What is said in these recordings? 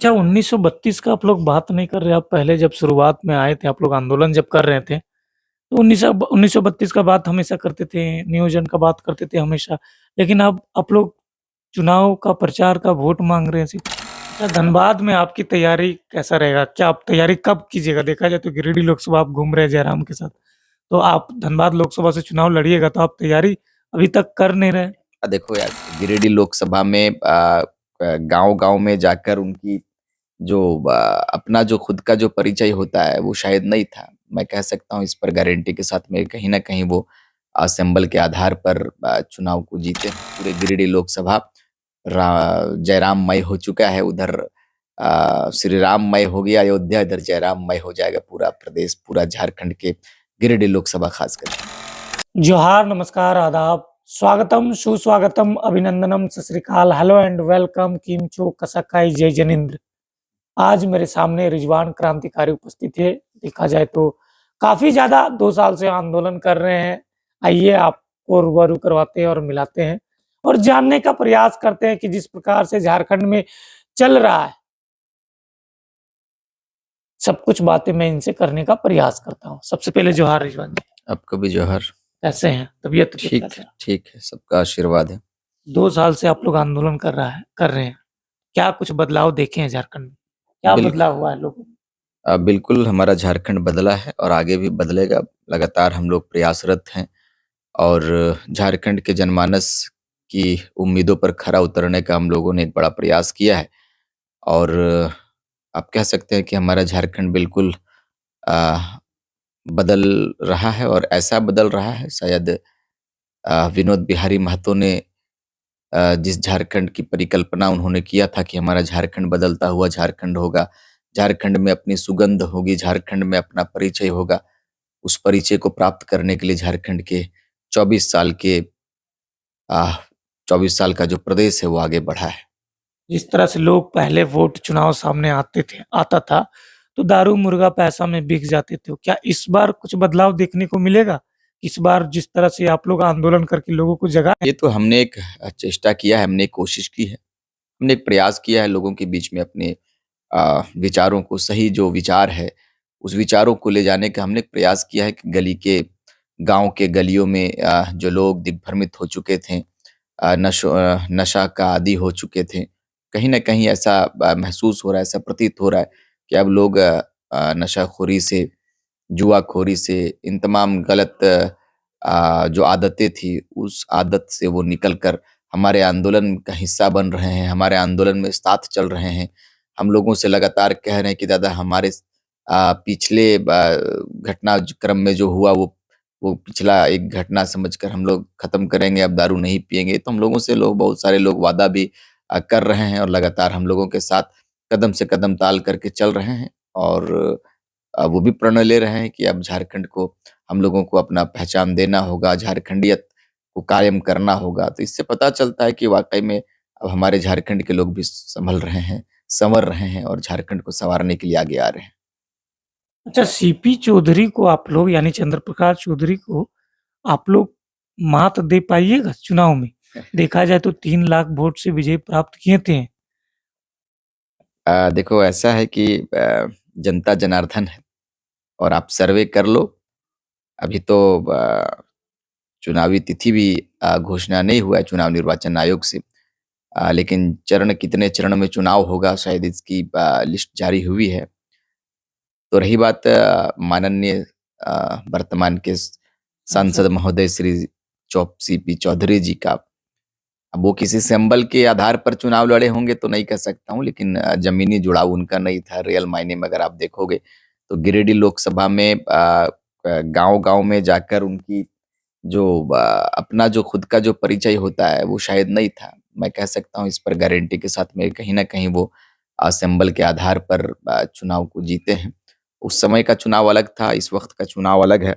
अच्छा 1932 का आप लोग बात नहीं कर रहे, आप पहले जब शुरुआत में आए थे, आप लोग आंदोलन जब कर रहे थे, तो 1932 का बात हमेशा करते थे, नियोजन का बात करते थे हमेशा। लेकिन अब आप लोग चुनाव का प्रचार का वोट माँग रहे हैं सिर्फ़। अच्छा धनबाद में आपकी तैयारी कैसा रहेगा? क्या आप तैयारी कब कीजिएगा? देखा जाए तो गिरिडीह लोकसभा आप घूम रहे हैं जयराम के साथ, तो आप धनबाद लोकसभा से चुनाव लड़िएगा, तो आप तैयारी अभी तक कर नहीं रहे। देखो यार, गिरिडीह लोकसभा में गाँव-गाँव में जाकर उनकी जो अपना जो खुद का जो परिचय होता है वो शायद नहीं था। मैं कह सकता हूँ इस पर गारंटी के साथ में कहीं न कहीं वो सिंबल के आधार पर चुनाव को जीते। पूरे गिरिडीह लोकसभा रा जयराममय हो चुका है। उधर श्री राममय हो गया अयोध्या, इधर जयराममय हो जाएगा पूरा प्रदेश, पूरा झारखंड के गिरिडीह लोकसभा खास करके। जोहार, नमस्कार, आदाब, स्वागतम, सुस्वागतम, अभिनंदनम, सत श्री अकाल, हेलो एंड वेलकम, किम छो, कसकाई, जय जनेंद्र। आज मेरे सामने रिजवान क्रांतिकारी उपस्थित है। देखा जाए तो काफ़ी ज़्यादा 2 साल से आंदोलन कर रहे हैं। आइए आपको रूबरू करवाते हैं और मिलाते हैं और जानने का प्रयास करते हैं कि जिस प्रकार से झारखंड में चल रहा है, सब कुछ बातें मैं इनसे करने का प्रयास करता हूँ। सबसे पहले जोहार रिजवान जी, आपको भी जोहर। कैसे हैं? तबीयत ठीक कैसा है? ठीक है, सबका आशीर्वाद है। 2 साल से आप लोग आंदोलन कर रहे हैं। क्या कुछ बदलाव देखे हैं झारखंड में? क्या बिल बदलाव हुआ है लोगों में? बिल्कुल हमारा झारखंड बदला है और आगे भी बदलेगा। लगातार हम लोग प्रयासरत हैं और झारखंड के जनमानस की उम्मीदों पर खरा उतरने का हम लोगों ने एक बड़ा प्रयास किया है और आप कह सकते हैं कि हमारा झारखंड बिल्कुल अ, बदल रहा है और ऐसा बदल रहा है शायद विनोद बिहारी महतो ने जिस झारखंड की परिकल्पना उन्होंने किया था कि हमारा झारखंड बदलता हुआ झारखंड होगा, झारखंड में अपनी सुगंध होगी, झारखंड में अपना परिचय होगा। उस परिचय को प्राप्त करने के लिए झारखंड के 24 साल के अ, 24 साल का जो प्रदेश है वो आगे बढ़ा है। जिस तरह से लोग पहले वोट चुनाव सामने आता था, तो दारू, मुर्गा पैसा में बिक जाते थे। क्या इस बार कुछ बदलाव देखने को मिलेगा? इस बार जिस तरह से आप लोग आंदोलन करके लोगों को जगाए ये तो हमने एक चेष्टा किया है, हमने एक कोशिश की है, हमने एक प्रयास किया है लोगों के बीच में अपने विचारों को सही जो विचार है, उस विचारों को ले जाने का हमने एक प्रयास किया है कि गाँव के गलियों में जो लोग दिग्भ्रमित हो चुके थे, नशा का आदी हो चुके थे। कहीं न कहीं ऐसा महसूस हो रहा है, ऐसा प्रतीत हो रहा है कि अब लोग नशाखोरी से, जुआखोरी से, इन तमाम गलत जो आदतें थी, उस आदत से वो निकल कर हमारे आंदोलन का हिस्सा बन रहे हैं, हमारे आंदोलन में साथ चल रहे हैं। हम लोगों से लगातार कह रहे हैं कि दादा हमारे पिछले घटनाक्रम में जो हुआ वो पिछला एक घटना समझकर हम लोग खत्म करेंगे, अब दारू नहीं पिएँगे। तो हम लोगों से लोग बहुत सारे लोग वादा भी कर रहे हैं और लगातार हम लोगों के साथ कदम से कदम ताल करके चल रहे हैं और वो भी प्रण ले रहे हैं कि अब झारखंड को हम लोगों को अपना पहचान देना होगा, झारखंडियत को कायम करना होगा। तो इससे पता चलता है कि वाक़ई में अब हमारे झारखंड के लोग भी सँभल रहे हैं, सँवर रहे हैं और झारखंड को सँवारने के लिए आगे आ रहे हैं। अच्छा सीपी चौधरी को आप लोग यानी चंद्र प्रकाश चौधरी को आप लोग मात दे पाइएगा चुनाव में? देखा जाए तो 3 लाख वोट से विजय प्राप्त किए थे। देखो ऐसा है कि जनता जनार्दन है और आप सर्वे कर लो। अभी तो चुनावी तिथि भी घोषणा नहीं हुआ है चुनाव निर्वाचन आयोग से। लेकिन कितने चरण में चुनाव होगा शायद इसकी लिस्ट जारी हुई है। तो रही बात माननीय वर्तमान के सांसद महोदय श्री सीपी चौधरी जी का, अब वो किसी सिंबल के आधार पर चुनाव लड़े होंगे तो नहीं कह सकता हूँ, लेकिन ज़मीनी जुड़ाव उनका नहीं था। रियल मायने में अगर आप देखोगे तो गिरिडीह लोकसभा में गाँव-गाँव में जाकर उनकी जो अपना जो खुद का जो परिचय होता है वो शायद नहीं था। मैं कह सकता हूँ इस पर गारंटी के साथ में कहीं न कहीं वो सिंबल के आधार पर चुनाव को जीते हैं। उस समय का चुनाव अलग था, इस वक़्त का चुनाव अलग है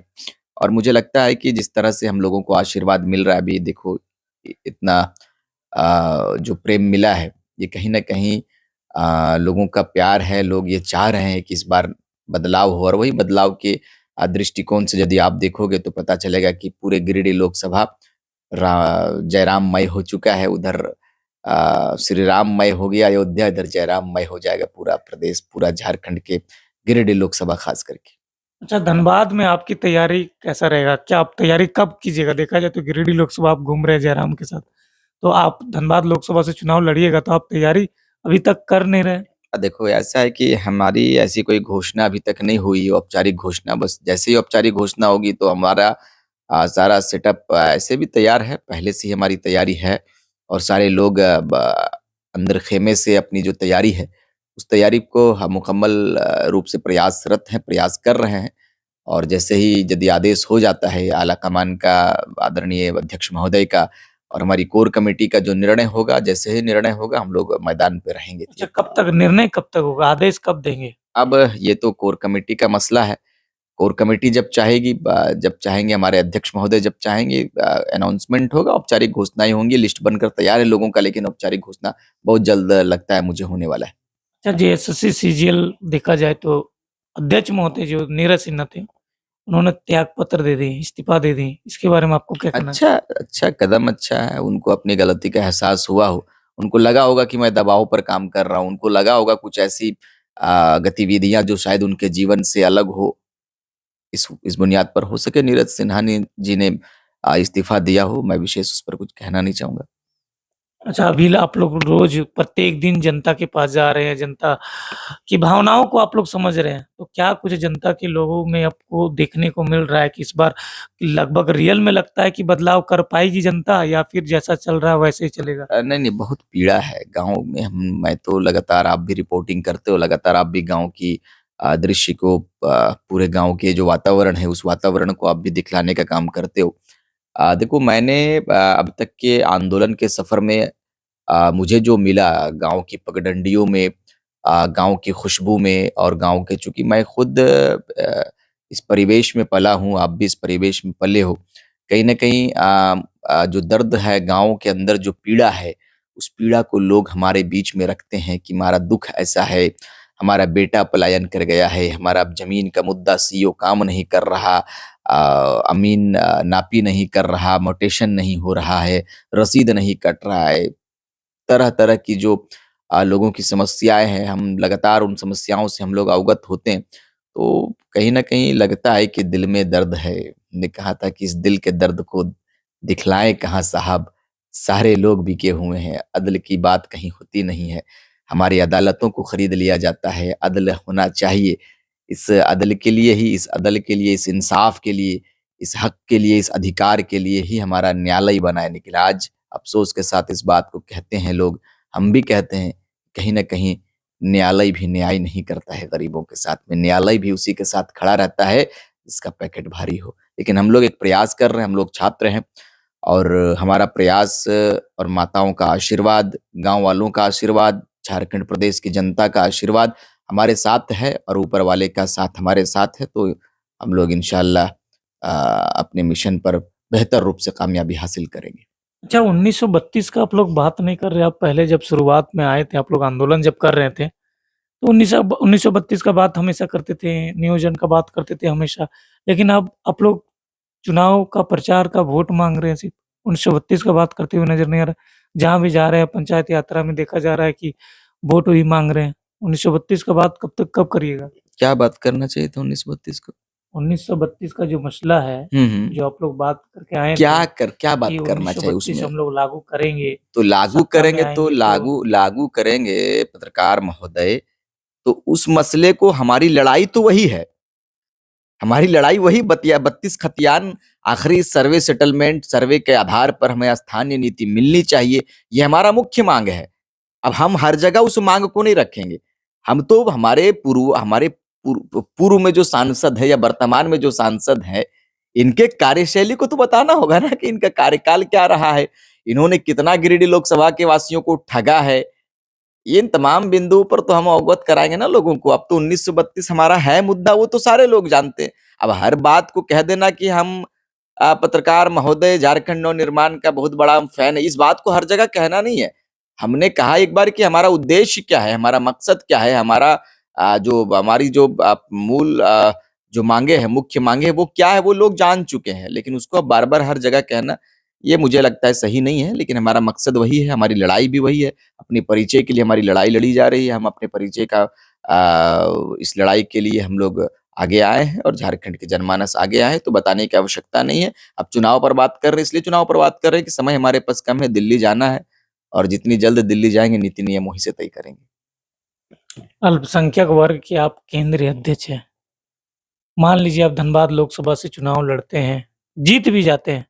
और मुझे लगता है कि जिस तरह से हम लोगों को आशीर्वाद मिल रहा है अभी देखो इतना जो प्रेम मिला है, ये कहीं न कहीं लोगों का प्यार है, लोग ये चाह रहे हैं कि इस बार बदलाव हो और वही बदलाव के दृष्टिकोण से यदि आप देखोगे तो पता चलेगा कि पूरे गिरिडीह लोकसभा जयराममय हो चुका है। उधर श्री राममय हो गया अयोध्या, इधर जयराममय हो जाएगा पूरा प्रदेश, पूरा झारखंड के गिरिडीह लोकसभा खास करके। अच्छा, धनबाद में आपकी तैयारी कैसा रहेगा? क्या आप तैयारी कब कीजिएगा? देखा जाए तो गिरिडीह लोकसभा आप घूम रहे हैं जयराम के साथ, तो आप धनबाद लोकसभा से चुनाव लड़िएगा, तो आप तैयारी अभी तक कर नहीं रहे? देखो ऐसा है कि हमारी ऐसी कोई घोषणा अभी तक नहीं हुई, औपचारिक घोषणा। बस जैसे ही औपचारिक घोषणा होगी तो हमारा सारा सेटअप ऐसे भी तैयार है, पहले से ही हमारी तैयारी है और सारे लोग अंदर खेमे से अपनी जो तैयारी है, उस तैयारी को हम मुकम्मल रूप से प्रयासरत हैं, प्रयास कर रहे हैं और जैसे ही यदि आदेश हो जाता है आला कमान का, आदरणीय अध्यक्ष महोदय का और हमारी कोर कमेटी का जो निर्णय होगा, जैसे ही निर्णय होगा हम लोग मैदान पे रहेंगे। अच्छा, कब तक निर्णय कब तक होगा? आदेश कब देंगे? अब ये तो कोर कमेटी का मसला है। कोर कमेटी जब चाहेगी, जब चाहेंगे हमारे अध्यक्ष महोदय जब चाहेंगे, अनाउंसमेंट होगा, औपचारिक घोषणाएँ होंगी, लिस्ट बनकर तैयार है लोगों का, लेकिन औपचारिक घोषणा बहुत जल्द लगता है मुझे होने वाला है। अच्छा, जेएसएससी सीजीएल देखा जाए तो अध्यक्ष महोदय जो नीरज सिन्हा थे, उन्होंने त्याग पत्र दे दिए, इस्तीफा दे दिए। इसके बारे में आपको क्या कहना है? अच्छा, अच्छा कदम अच्छा है, उनको अपनी गलती का एहसास हुआ हो, उनको लगा होगा कि मैं दबाव पर काम कर रहा हूँ, उनको लगा होगा कुछ ऐसी गतिविधियाँ जो शायद उनके जीवन से अलग हो, इस बुनियाद पर हो सके नीरज सिन्हा ने जी ने इस्तीफा दिया हो, मैं विशेष उस पर कुछ कहना नहीं चाहूँगा। अच्छा, अभी आप लोग रोज़ प्रत्येक दिन जनता के पास जा रहे हैं, जनता की भावनाओं को आप लोग समझ रहे हैं। तो क्या कुछ जनता के लोगों में आपको देखने को मिल रहा है कि इस बार लगभग रियल में लगता है कि बदलाव कर पाएगी जनता या फिर जैसा चल रहा है वैसे ही चलेगा? नहीं, नहीं बहुत पीड़ा है गाँव में। हम मैं तो लगातार, आप भी रिपोर्टिंग करते हो, लगातार आप भी गाँव की दृश्य को, पूरे गाँव के जो वातावरण है, उस वातावरण को आप भी दिखलाने का काम करते हो। देखो मैंने अब तक के आंदोलन के सफ़र में मुझे जो मिला गाँव की पगडंडियों में, गाँव की खुशबू में और गाँव के, चूँकि मैं खुद इस परिवेश में पला हूँ, आप भी इस परिवेश में पले हो। कहीं न कहीं जो दर्द है गाँव के अंदर, जो पीड़ा है, उस पीड़ा को लोग हमारे बीच में रखते हैं कि हमारा दुःख ऐसा है, हमारा बेटा पलायन कर गया है, हमारा अब ज़मीन का मुद्दा सीओ काम नहीं कर रहा, अमीन नापी नहीं कर रहा, म्यूटेशन नहीं हो रहा है, रसीद नहीं कट रहा है। तरह-तरह की जो लोगों की समस्याएँ हैं, हम लगातार उन समस्याओं से हम लोग अवगत होते हैं। तो कहीं न कहीं लगता है कि दिल में दर्द है। हमने कहा था कि इस दिल के दर्द को दिखलाएँ कहाँ साहब, सारे लोग बिके हुए हैं, अदल की बात कहीं होती नहीं है। हमारी अदालतों को खरीद लिया जाता है, अदल होना चाहिए। इस अदल के लिए ही, इस अदल के लिए, इस इंसाफ के लिए, इस हक के लिए, इस अधिकार के लिए ही हमारा न्यायालय बना है। लेकिन आज अफ़सोस के साथ इस बात को कहते हैं लोग, हम भी कहते हैं, कहीं न कहीं न्यायालय भी न्याय नहीं करता है गरीबों के साथ में, न्यायालय भी उसी के साथ खड़ा रहता है जिसका पैकेट भारी हो। लेकिन हम लोग एक प्रयास कर रहे हैं, हम लोग छात्र हैं और हमारा प्रयास और माताओं का आशीर्वाद, गाँव वालों का आशीर्वाद, झारखंड प्रदेश की जनता का आशीर्वाद हमारे साथ है और ऊपर वाले का साथ हमारे साथ है, तो हम लोग इंशाअल्लाह अपने मिशन पर बेहतर रूप से कामयाबी हासिल करेंगे। अच्छा, 1932 का आप लोग बात नहीं कर रहे, आप पहले जब शुरुआत में आए थे, आप लोग आंदोलन जब कर रहे थे, तो 1932 का बात हमेशा करते थे, नियोजन का बात करते थे हमेशा। लेकिन अब आप लोग चुनाव का प्रचार का वोट माँग रहे हैं सिर्फ़, 1932 का बात करते हुए नज़र नहीं आ रहा। जहाँ भी जा रहे हैं पंचायत यात्रा में देखा जा रहा है कि वोट ही माँग रहे हैं। 1932 का बात कब करिएगा? क्या बात करना चाहिए था 1932 को? 1932 का जो मसला है, हुँ, हुँ। जो आप लोग बात करके आए थे क्या कि बात करना चाहिए 1932 उसमें? हम लोग लागू करेंगे, तो लागू सत्ता में करेंगे तो आएँगे तो लागू करेंगे पत्रकार महोदय, तो उस मसले को, हमारी लड़ाई तो वही है। हमारी लड़ाई वही बतिया 32 खतियान, आखिरी सर्वे सेटलमेंट, सर्वे के आधार पर हमें स्थानीय नीति मिलनी चाहिए, ये हमारा मुख्य माँग है। अब हम हर जगह उस माँग को नहीं रखेंगे। हम तो हमारे पूर्व में जो सांसद है या वर्तमान में जो सांसद हैं, इनके कार्यशैली को तो बताना होगा ना कि इनका कार्यकाल क्या रहा है? इन्होंने कितना गिरिडीह लोकसभा के वासियों को ठगा है? इन तमाम बिंदुओं पर तो हम अवगत कराएँगे ना लोगों को। अब तो 1932 हमारा है मुद्दा, वो तो सारे लोग जानते हैं। अब हर बात को कह देना कि हम पत्रकार महोदय झारखंड नवनिर्माण का बहुत बड़ा फैन है, इस बात को हर जगह कहना नहीं है। हमने कहा एक बार कि हमारा उद्देश्य क्या है, हमारा मकसद क्या है, हमारा जो हमारी जो मूल जो माँगे हैं, मुख्य माँगे हैं, वो क्या है, वो लोग जान चुके हैं। लेकिन उसको अब बार-बार हर जगह कहना, ये मुझे लगता है सही नहीं है, लेकिन हमारा मकसद वही है, हमारी लड़ाई भी वही है। अपने परिचय के लिए हमारी लड़ाई लड़ी जा रही है। हम अपने परिचय का इस लड़ाई के लिए हम लोग आगे आए हैं और झारखंड के जनमानस आगे आए हैं, तो बताने की आवश्यकता नहीं है। अब चुनाव पर बात कर रहे हैं, इसलिए चुनाव पर बात कर रहे हैं कि समय हमारे पास कम है, दिल्ली जाना है और जितनी जल्द दिल्ली जाएँगे, नीति नियम वहीं से तय करेंगे। अल्पसंख्यक वर्ग के आप केंद्रीय अध्यक्ष हैं। मान लीजिए आप धनबाद लोकसभा से चुनाव लड़ते हैं, जीत भी जाते हैं,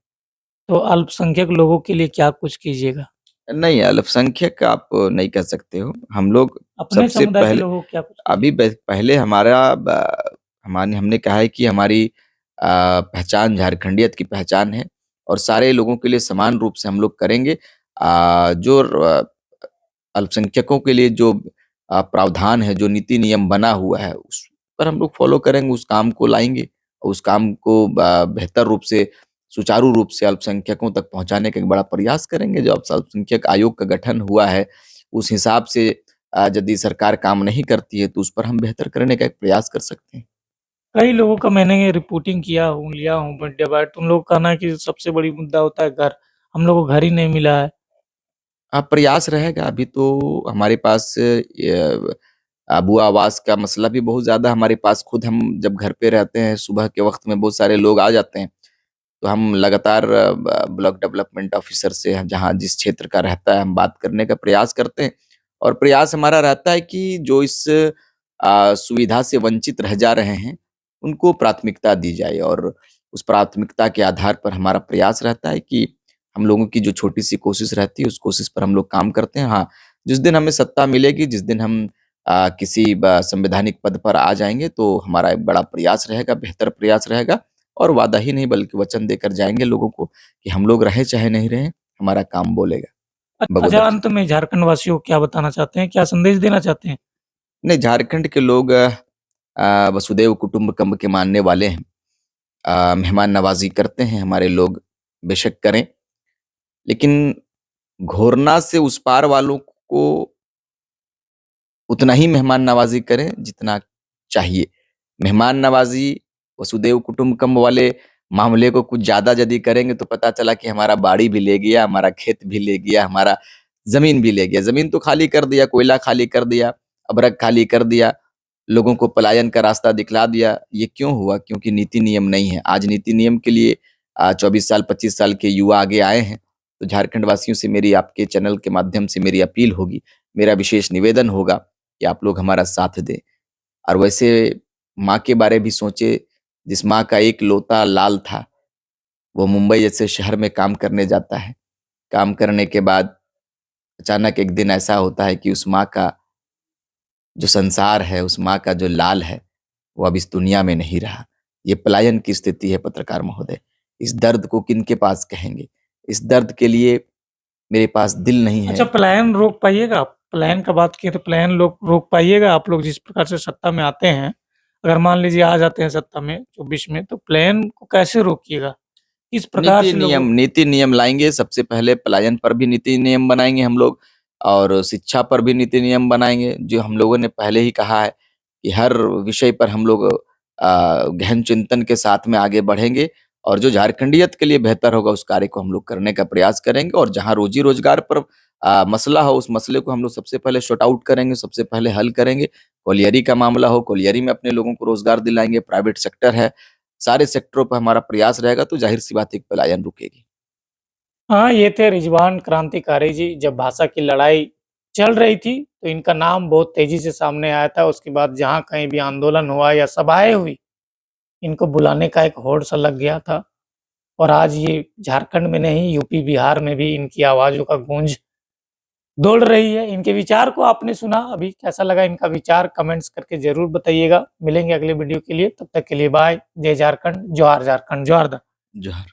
तो अल्पसंख्यक लोगों के लिए क्या कुछ कीजिएगा? नहीं, अल्पसंख्यक आप नहीं कह सकते हो। हम लोग अपने सबसे समुदाय के पहले लोगों को क्या कुछ अभी कीजिएगा? पहले हमारा हमने कहा है कि हमारी पहचान झारखंडियत की पहचान है और सारे लोगों के लिए समान रूप से हम लोग करेंगे। जो अल्पसंख्यकों के लिए जो प्रावधान है, जो नीति नियम बना हुआ है, उस पर हम लोग फ़ॉलो करेंगे, उस काम को लाएँगे और उस काम को बेहतर रूप से, सुचारू रूप से अल्पसंख्यकों तक पहुँचाने का एक बड़ा प्रयास करेंगे। जो अल्पसंख्यक आयोग का गठन हुआ है, उस हिसाब से यदि सरकार काम नहीं करती है, तो उस पर हम बेहतर करने का एक प्रयास कर सकते हैं। कई लोगों का मैंने रिपोर्टिंग लिया हूँ बर्थडे बट उन लोगों का कहना है कि सबसे बड़ी मुद्दा होता है घर। हम लोग को घर ही नहीं मिला है। प्रयास रहेगा। अभी तो हमारे पास आबू आवास का मसला भी बहुत ज़्यादा हमारे पास, खुद हम जब घर पे रहते हैं, सुबह के वक़्त में बहुत सारे लोग आ जाते हैं, तो हम लगातार ब्लॉक डेवलपमेंट ऑफ़िसर से जहाँ जिस क्षेत्र का रहता है, हम बात करने का प्रयास करते हैं और प्रयास हमारा रहता है कि जो इस सुविधा से वंचित रह जा रहे हैं, उनको प्राथमिकता दी जाए और उस प्राथमिकता के आधार पर हमारा प्रयास रहता है कि हम लोगों की जो छोटी-सी कोशिश रहती है, उस कोशिश पर हम लोग काम करते हैं। हाँ, जिस दिन हमें सत्ता मिलेगी, जिस दिन हम किसी संवैधानिक पद पर आ जाएँगे, तो हमारा एक बड़ा प्रयास रहेगा, बेहतर प्रयास रहेगा और वादा ही नहीं बल्कि वचन देकर जाएँगे लोगों को कि हम लोग रहें चाहे नहीं रहें, हमारा काम बोलेगा। अच्छा, बगोदर जी। अंत में झारखंड वासियों को क्या बताना चाहते हैं? क्या संदेश देना चाहते हैं? नहीं, झारखंड के लोग वसुदैव कुटुंबकम के मानने वाले हैं। मेहमान नवाज़ी करते हैं हमारे लोग, बेशक करें, लेकिन घोरना से उस पार वालों को उतना ही मेहमान नवाज़ी करें जितना चाहिए। मेहमान नवाज़ी वसुदैव कुटुंबकम वाले मामले को कुछ ज़्यादा यदि करेंगे तो पता चला कि हमारा बाड़ी भी ले गया, हमारा खेत भी ले गया, हमारा ज़मीन भी ले गया। ज़मीन तो खाली कर दिया, कोयला खाली कर दिया, अभ्रक खाली कर दिया, लोगों को पलायन का रास्ता दिखला दिया। ये क्यों हुआ? क्योंकि नीति नियम नहीं है। आज नीति नियम के लिए 24 साल, 25 साल के युवा आगे आए हैं। तो झारखंड वासियों से मेरी आपके चैनल के माध्यम से मेरी अपील होगी, मेरा विशेष निवेदन होगा कि आप लोग हमारा साथ दें। और वैसे माँ के बारे भी सोचे, जिस माँ का एक लौता लाल था, वो मुंबई जैसे शहर में काम करने जाता है। काम करने के बाद अचानक एक दिन ऐसा होता है कि उस माँ का जो संसार है, उस माँ का जो लाल है, वो अब इस दुनिया में नहीं रहा। ये पलायन की स्थिति है पत्रकार महोदय। इस दर्द को किनके पास कहेंगे? इस दर्द के लिए मेरे पास दिल नहीं अच्छा, है। पलायन रोक पाइएगा आप? पलायन का बात किए तो पलायन लोग रोक पाइएगा आप लोग जिस प्रकार से सत्ता में आते हैं, अगर मान लीजिए आ जाते हैं सत्ता में 24 में तो पलायन को कैसे रोकिएगा? किस प्रकार से लोगों नीति नियम लाएँगे, सबसे पहले पलायन पर भी नीति नियम बनाएँगे हम लोग और शिक्षा पर भी नीति नियम बनाएँगे। जो हम लोगों ने पहले ही कहा है कि हर विषय पर हम लोग गहन चिंतन के साथ में आगे बढ़ेंगे और जो झारखंडियत के लिए बेहतर होगा उस कार्य को हम लोग करने का प्रयास करेंगे और जहाँ रोज़ी-रोज़गार पर मसला हो उस मसले को हम लोग सबसे पहले सॉर्ट आउट करेंगे, सबसे पहले हल करेंगे। कोलियरी का मामला हो, कोलियरी में अपने लोगों को रोज़गार दिलाएँगे, प्राइवेट सेक्टर है, सारे सेक्टरों पर हमारा प्रयास रहेगा तो ज़ाहिर-सी बात है कि पलायन रुकेगी। हाँ, ये थे रिजवान क्रांतिकारी जी। जब भाषा की लड़ाई चल रही थी, तो इनका नाम बहुत तेज़ी से सामने आया था। उसके बाद जहाँ कहीं भी आंदोलन हुआ या सभाएँ हुई, इनको बुलाने का एक होड़ सा लग गया था और आज ये झारखंड में नहीं, यूपी, बिहार में भी इनकी आवाज़ों का गूंज दौड़ रही है। इनके विचार को आपने सुना, अभी कैसा लगा इनका विचार कमेंट्स करके ज़रूर बताइएगा। मिलेंगे अगले वीडियो के लिए, तब तक के लिए बाय। जय झारखंड, जोहार झारखंड, जोहार द जोहार।